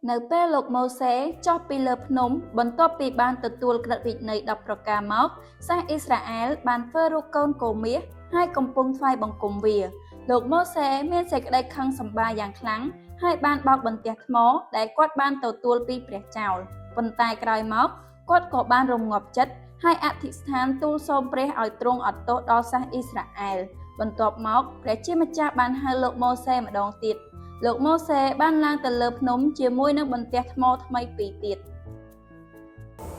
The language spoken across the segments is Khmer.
នៅពេលលោកម៉ូសេចុះពីលើភ្នំបន្ទាប់ពីបានទទួលក្រឹតវិន័យ10ប្រការមកសាសអ៊ីស្រាអែលបានធ្វើរូបកូនកូមាសហើយកំពុងថ្វាយបង្គំវាលោកម៉ូសេមានសេចក្តីខឹងសម្បារយ៉ាងខ្លាំងហើយបានបោកបន្ទះថ្មដែលគាត់បានទទួលពីព្រះចោលប៉ុន្តែក្រោយមកគាត់ក៏បានរងាប់ចិត្តហើយអធិស្ឋានទូលសូមព្រះឲ្យទ្រង់អត់ទោសដល់សាសអ៊ីស្រាអែលបន្ទាប់មកព្រះជាម្ចាស់បានហៅលោកម៉ូសេម្ដងទៀតលោកម៉ូសេបានឡើងទៅលើភ្នំជាមួយនឹងបន្ទះថ្មថ្មីពីរទៀត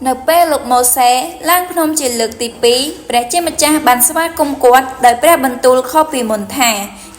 នៅពេលលោកម៉ូសេឡើងភ្នំជាលើកទី2ព្រះជាម្ចាស់បានស្វាគមន៍គាត់ដោយព្រះបន្ទូលខុសពីមុនថា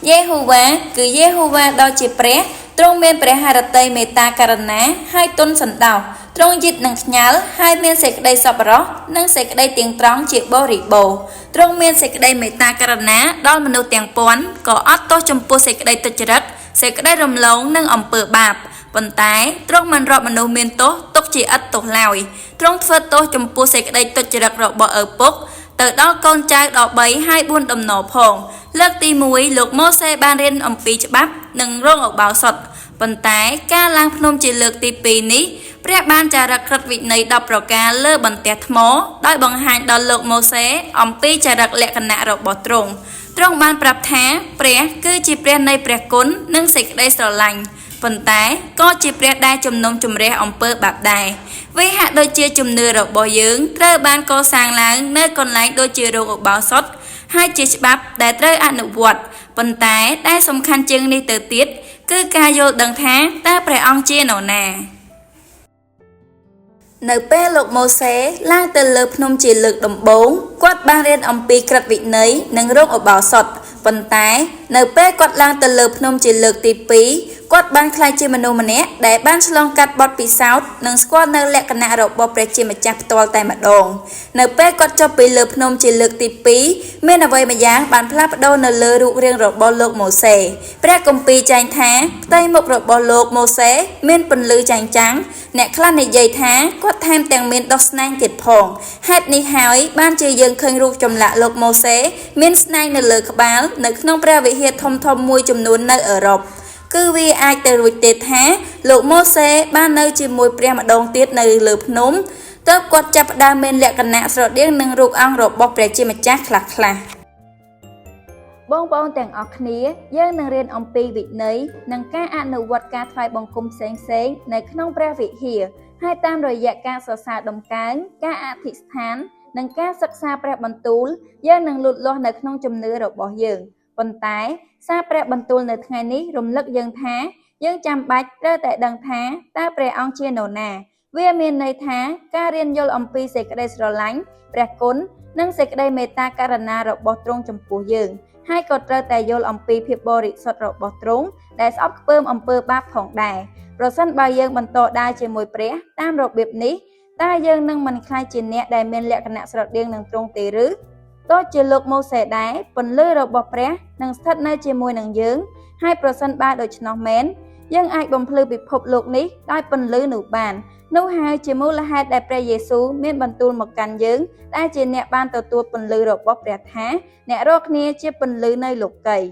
យេហូវ៉ាគឺយេហូវ៉ាដ៏ជាព្រះទ្រង់មានព្រះハរតីមេត្តាករុណាហើយទន់សន្តោសទ្រង់យឺតនឹងខ្ញាល់ហើយមានសេចក្តីសប្បុរសនិងសេចក្តីទៀងត្រង់ជាបរិបូរណ៍ទ្រង់មានសេចក្តីមេត្តាករុណាដល់មនុស្សទាំងពាន់ក៏អត់ទោសចំពោះសេចក្តីទុច្ចរិតសេចក្តីរំលងនិងអំពើបាបប៉ុន្តែទ្រង់មិនរាប់មនុស្សមានទោសទុកជាឥតទោសឡើយទ្រង់ធ្វើទោសចំពោះសេចក្តីទុច្ចរិតរបស់ឪពុកទៅដល់កូនចៅដល់3ហើយ4ដំណរផងលើកទី1លោកម៉ូសេបានរៀនអំពីច្បាប់និងរងឧបោសថប៉ុន្តែការឡើងភ្នំជាលើកទី2នេះព្រះបានចារឹកក្រឹតវិន័យ10ប្រការលើបន្ទះថ្មដោយបង្ហាញដល់លោកម៉ូសេអំពីចារឹកលក្ខណៈរបស់ទ្រង់បានប្រាប់ថាព្រះគឺជាព្រះនៃព្រះគុណនិងសេចក្តីស្រឡាញ់ប៉ុន្តែក៏ជាព្រះដែលជំនុំជម្រះអំពើបាបដែរវាហាក់ដូចជាជំនឿរបស់យើងត្រូវបានកសាងឡើងនៅកន្លែងដូចជារោងឧបោសថហើយជាច្បាប់ដែលត្រូវអនុវត្តប៉ុន្តែដែលសំខាន់ជាងនេះទៅទៀតគឺការយល់ដឹងថាតើព្រះអង្គជានរណានៅពេលលោកម៉ូសេឡើងទៅលើភ្នំជាលើកដំបូងគាត់បានរៀនអំពីក្រឹតវិន័យនិងរោងឧបោសថប៉ុន្តែនៅពេលគាត់ឡើងទៅលើភ្នំជាលើកទី2គាត់បានក្លាយជាមនុស្សម្នាក់ដែលបានឆ្លងកាត់បទពិសោធន៍និងស្គាល់នៅលក្ខណៈរបស់ព្រះជាម្ចាស់ផ្ទាល់តែម្ដងនៅពេលគាត់ចុះពីលើភ្នំជាលើកទី2មានអ្វីម្យ៉ាងបានផ្លាស់ប្ដូរនៅលើរូបរាងរបស់លោកម៉ូសេព្រះគម្ពីរចែងថាផ្ទៃមុខរបស់លោកម៉ូសេមានពន្លឺចែងចាំងអ្នកខ្លះនិយាយថាគាត់ថែមទាំងមានដុសស្នែងទៀតផងហេតុនេះហើយបានជាយើងឃើញរូបចម្លាក់លោកម៉ូសេមានស្នែងនៅលើក្បាលនៅក្នុងព្រះវិហារធំៗមួយចំនួននៅអឺរ៉ុបគឺវាអាចទៅរួចទេថាលោកម៉ូសេបាននៅជាមួយព្រះម្ដងទៀតនៅលើភ្នំទើបគាត់ចាប់ផ្ដើមមានលក្ខណៈស្រដៀងនឹងរូបអង្គរបស់ព្រះជាម្ចាស់ខ្លះបងប្អូនទាំងអស់គ្នាយើងនឹងរៀនអំពីវិន័យនិងការអនុវត្តការថ្វាយបង្គំផ្សេងៗនៅក្នុងព្រះវិហារហើយតាមរយៈការសរសើរដំកើងការអធិស្ឋាននិងការសិក្សាព្រះបន្ទូលយើងនឹងលូតលាស់នៅក្នុងជំនឿរបស់យើងប៉ុន្តែសារព្រះបន្ទូលនៅថ្ងៃនេះរំលឹកយើងថាយើងចាំបាច់ត្រូវតែដឹងថាតើព្រះអង្គជានរណាវាមានន័យថាការរៀនយល់អំពីសេចក្តីស្រឡាញ់ព្រះគុណនិងសេចក្តីមេត្តាករុណារបស់ទ្រង់ចំពោះយើងហើយក៏ត្រូវតែយល់អំពីភាពបរិសុទ្ធរបស់ទ្រង់ដែលស្អប់ខ្ពើមអំពើបាបផងដែរប្រសិនបើយើងបន្តដើរជាមួយព្រះតាមរបៀបនេះតើយើងនឹងមិនខ្លាចជាអ្នកដែលមានលក្ខណៈស្រដៀងនឹងទ្រង់ទេឬដូចជាលោកម៉ូសេដែរពន្លឺរបស់ព្រះនឹងស្ថិតនៅជាមួយនឹងយើងហើយប្រសិនបើដូច្នោះមែនយើងអាចបំភ្លឺពិភពលោកនេះដោយពន្លឺនោះបាននោះហើយជាមូលហេតុដែលព្រះយេស៊ូវមានបន្ទូលមកកាន់យើងដែលជាអ្នកបានទទួលពន្លឺរបស់ព្រះថាអ្នករាល់គ្នាជាពន្លឺនៅលោកីយ៍